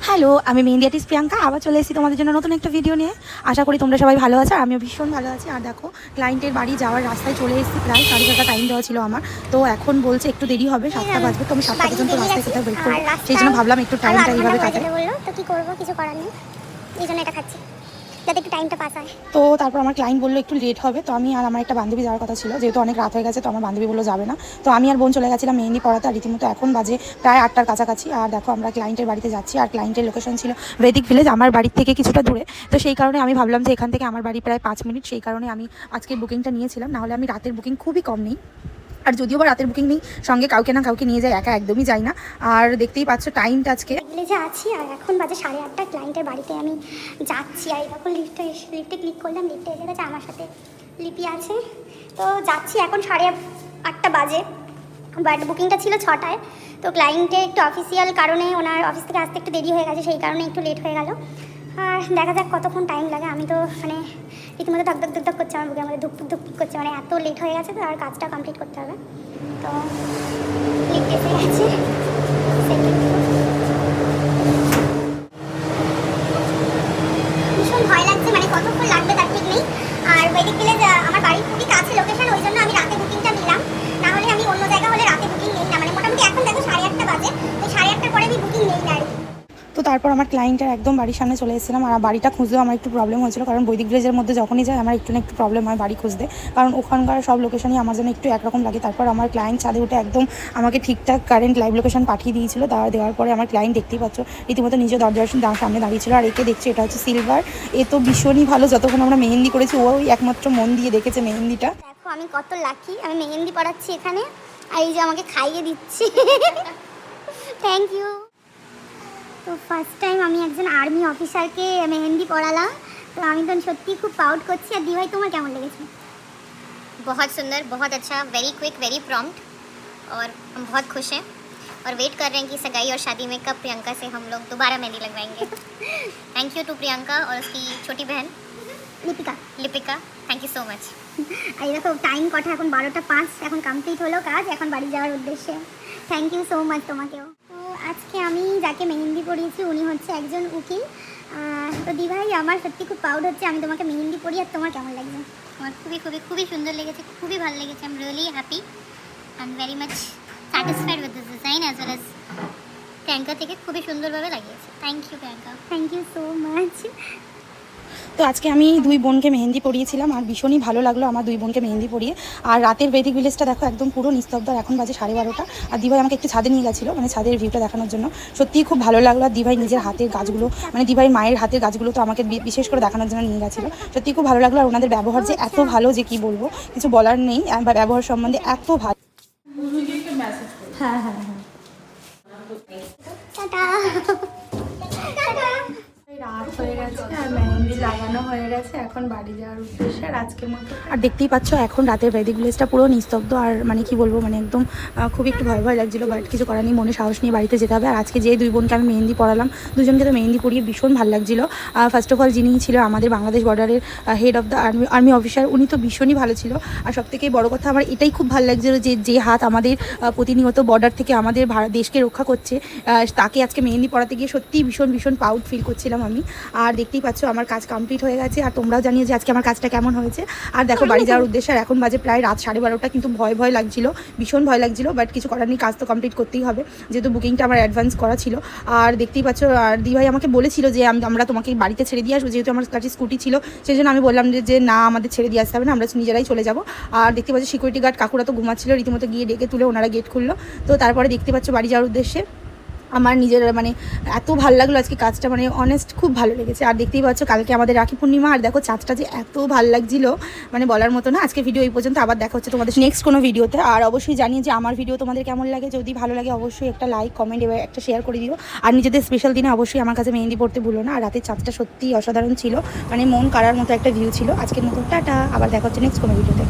Hello, আমি mehndi artist Priyanka আবার চলে এসেছি তোমাদের জন্য নতুন একটা ভিডিও নিয়ে। আশা করি তোমরা সবাই ভালো আছো, আমিও ভীষণ ভালো আছি। আর দেখো, ক্লায়েন্টের বাড়ি যাওয়ার রাস্তায় চলে এসেছি, প্রায় 7:30 টাইম দেওয়া ছিল আমার। তো এখন বলছে একটু দেরি হবে, 7টা বাজবে। তো আমি 7টা পর্যন্ত রাস্তায় কোথাও ওয়েট করবো, সেই জন্য ভাবলাম একটু টাইমটা এইভাবে কাটাই। তো কি করবো, কিছু করার নেই, এই জন্য এটা খাচ্ছি যাতে একটু টাইমটা পাস হয়। তো তারপর আমার ক্লায়েন্ট বললো একটু লেট হবে, তো আমি আর আমার একটা বান্ধবী যাওয়ার কথা ছিল, যেহেতু অনেক রাত হয়ে গেছে। তো আমার বান্ধবী বললো যাবে না, তো আমি আর বোন চলে গেছিলাম মেহেন্দি পড়াতে। আর রীতিমতো এখন বাজে প্রায় 8টার কাছাকাছি। আর দেখো, আমরা ক্লায়েন্টের বাড়িতে যাচ্ছি। আর ক্লায়েন্টের লোকেশন ছিল বৈদিক ভিলেজ, আমার বাড়ির থেকে কিছুটা দূরে। তো সেই কারণে আমি ভাবলাম যে এখান থেকে আমার বাড়ি প্রায় 5 মিনিট, সেই কারণে আমি আজকের বুকিংটা নিয়েছিলাম। নাহলে আমি রাতের বুকিং খুবই কম নিই, আর যদিও বা রাতের বুকিং নেই, সঙ্গে কাউকে না কাউকে নিয়ে যাই, একা একদমই যাই না। আর দেখতেই পাচ্ছ টাইমটা আজকে ভিলেজে আছি, আর এখন বাজে 8:30। ক্লায়েন্টের বাড়িতে আমি যাচ্ছি। আর এখন লিফটে ক্লিক করলাম, লিফটে এসে গেছে, আমার সাথে লিপি আছে। তো যাচ্ছি, এখন 8:30 বাজে, বাট বুকিংটা ছিল 6টায়। তো ক্লায়েন্টের একটু অফিসিয়াল কারণে ওনার অফিস থেকে আসতে একটু দেরি হয়ে গেছে, সেই কারণে একটু লেট হয়ে গেল। আর দেখা যাক কতক্ষণ টাইম লাগে। আমি তো মানে রীতিমতো ধক করছে, আমার বুকের মধ্যে ধুক করছে, মানে এত লেট হয়ে গেছে। তো আর কাজটা কমপ্লিট করতে হবে। তো লিফট এসে গেছে, ভীষণ ভয় লাগছে, মানে কতক্ষণ লাগবে তার ঠিক নেই। আর বৈদিক ভিলেজ আমার বাড়ির খুবই কাছে লোকেশন, ওই জন্য আমি রাতে বুকিংটা নিলাম। না হলে আমি অন্য জায়গা হলে রাতে বুকিং নেই না, মানে মোটামুটি এখন দেখো 8:30 বাজে, তো 8:30টার পরে আমি বুকিং নেই না আর কি। তো তারপর আমার ক্লায়েন্টের একদম বাড়ির সামনে চলে এসেছিলাম। আর বাড়িটা খুঁজতেও আমার একটু প্রবলেম হয়েছিল, কারণ বৈদিক ভিলেজের মধ্যে যখনই যাই আমার একটু না একটু প্রবলেম হয় বাড়ি খুঁজতে, কারণ ওখানকার সব লোকেশনই আমার জন্য একটু একরকম লাগে। তারপর আমার ক্লায়েন্ট ছাদে উঠে একদম আমাকে ঠিকঠাক কারেন্ট লাইভ লোকেশন পাঠিয়ে দিয়েছিল। দেওয়ার পরে আমার ক্লায়েন্ট দেখতেই পাচ্ছ রীতিমতো নিজে দরজার সামনে দাঁড়িয়েছিল। আর একে দেখছি, এটা হচ্ছে সিলভার। এ তো ভীষণই ভালো, যতক্ষণ আমরা মেহেন্দি করেছি ওই একমাত্র মন দিয়ে দেখেছে মেহেন্দিটা। দেখো আমি কত লাকি, আমি মেহেন্দি পড়াচ্ছি এখানে, আর এই যে আমাকে খাইয়ে দিচ্ছি। Thank you. তো ফার্স্ট টাইম আমি একজন আর্মি অফিসারকে মেহেন্দি পড়ালাম, তো আমি তো সত্যি খুব প্রাউড করছি। আর দিভাই, তোমার কেমন লেগেছে? बहुत सुंदर, बहुत अच्छा, वेरी क्विक, वेरी प्रॉम्प्ट, और हम बहुत खुश हैं और वेट कर रहे हैं कि सगाई और शादी में कब प्रियंका से हम लोग दोबारा मेहंदी लगवाएंगे। थैंक यू टू प्रियंका और उसकी छोटी बहन Lipika, thank you so much. আর এই দেখো টাইম কটা, এখন 12:05, এখন কমপ্লিট হলো কাজ, এখন বাড়ি যাওয়ার উদ্দেশ্যে। থ্যাংক ইউ সো মাচ তোমাকেও। তো আজকে আমি যাকে মেহেন্দি পরিয়েছি উনি হচ্ছে একজন উকিল। তো দিভাই, আমার সত্যি খুব প্রাউড হচ্ছে, আমি তোমাকে মেহেন্দি পরি। আর তোমার কেমন লাগছে? আমার খুবই খুবই খুবই সুন্দর লেগেছে, খুবই ভালো লেগেছে। I am really happy, I am very much satisfied with this design as well as Priyanka থেকে খুবই সুন্দরভাবে লাগিয়েছে। Thank you Priyanka. Thank you so much. তো আজকে আমি দুই বোনকে মেহেন্দি পরিয়েছিলাম, আর ভীষণই ভালো লাগলো আমার দুই বোনকে মেহেন্দি পরিয়ে। আর রাতের বৈদিক ভিলেজটা দেখো একদম পুরো নিস্তব্ধ, এখন বাজে 12:30। আর দিভাই আমাকে একটু ছাদে নিয়ে গেছিলো, মানে ছাদের ভিউটা দেখানোর জন্য। সত্যিই খুব ভালো লাগলো। আর দিভাই নিজের হাতের গাছগুলো, মানে দিভাই মায়ের হাতের গাছগুলো তো আমাকে বিশেষ করে দেখানোর জন্য নিয়ে গেছিলো। সত্যিই খুব ভালো লাগলো। আর ওনাদের ব্যবহার যে এত ভালো যে কি বলবো, কিছু বলার নেই। বা ব্যবহার সম্বন্ধে এত ভালো। হ্যাঁ হ্যাঁ হ্যাঁ, টাটা। রাত হয়ে গেছে আর মেহেন্দি লাগানো হয়ে গেছে, এখন বাড়ি যাওয়ার উদ্দেশ্যে আজকের মতো। আর দেখতেই পাচ্ছ এখন রাতের বৈদিক ভিলেজটা পুরো নিস্তব্ধ। আর মানে কি বলবো, মানে একদম খুব একটু ভয় ভয় লাগছিলো, বাট কিছু করার নেই, মনে সাহস নিয়ে বাড়িতে যেতে হবে। আর আজকে যে দুই বোনকে আমি মেহেন্দি পড়ালাম, দুজনকে তো মেহেন্দি পরিয়ে ভীষণ ভালো লাগছিলো। ফার্স্ট অফ অল যিনি ছিল আমাদের বাংলাদেশ বর্ডারের head of the army officer, উনি তো ভীষণই ভালো ছিল। আর সবথেকে বড় কথা আমার এটাই খুব ভালো লাগছিলো যে হাত আমাদের প্রতিনিয়ত বর্ডার থেকে আমাদের দেশকে রক্ষা করছে, তাকে আজকে মেহেন্দি পড়াতে গিয়ে সত্যিই ভীষণ ভীষণ প্রাউড ফিল করছিলাম আমি। আর দেখতেই পাচ্ছ আমার কাজ কমপ্লিট হয়ে গেছে। আর তোমরাও জানিয়ে যে আজকে আমার কাজটা কেমন হয়েছে। আর দেখো বাড়ি যাওয়ার উদ্দেশ্যে, আর এখন বাজে প্রায় রাত 12:30, কিন্তু ভয় ভয় লাগছিল, ভীষণ ভয় লাগছিল, বাট কিছু করার নেই, কাজ তো কমপ্লিট করতেই হবে, যেহেতু বুকিংটা আমার অ্যাডভান্স করা ছিল। আর দেখতেই পাচ্ছ, আর দিভাই আমাকে বলেছিল যে আমরা তোমাকে বাড়িতে ছেড়ে দিয়ে আসবো, যেহেতু আমার কাছে স্কুটি ছিল, সেই জন্য আমি বললাম যে না, আমাদের ছেড়ে দিয়ে আসতে হবে না, আমরা নিজেরাই চলে যাবো। আর দেখতে পাচ্ছ সিকিউরিটি গার্ড কাকুরা তো ঘুমাচ্ছিল, রীতিমতো গিয়ে ডেকে তুলে ওনারা গেট খুললো। তো তারপরে দেখতে পাচ্ছ বাড়ি যাওয়ার উদ্দেশ্যে আমার নিজের মানে এত ভালো লাগলো আজকে কাজটা, মানে অনেস্ট খুব ভালো লেগেছে। আর দেখতেই পাচ্ছ কালকে আমাদের রাখি পূর্ণিমা, আর দেখো চাঁদটা যে এত ভালো লাগছিলো, মানে বলার মতো না। আজকে ভিডিও এই পর্যন্ত, আবার দেখা হচ্ছে তোমাদের নেক্সট কোনো ভিডিওতে। আর অবশ্যই জানিয়ে যে আমার ভিডিও তোমাদের কেমন লাগে, যদি ভালো লাগে অবশ্যই একটা লাইক কমেন্ট এবার একটা শেয়ার করে দিও। আর নিজেদের স্পেশাল দিনে অবশ্যই আমার কাছে মেহেন্দি পড়তে ভুলো না। আর রাতের চাঁদটা সত্যিই অসাধারণ ছিল, মানে মন কাড়ার মতো একটা ভিউ ছিল। আজকের মতো টাটা, আবার দেখা হচ্ছে নেক্সট কোনো ভিডিওতে।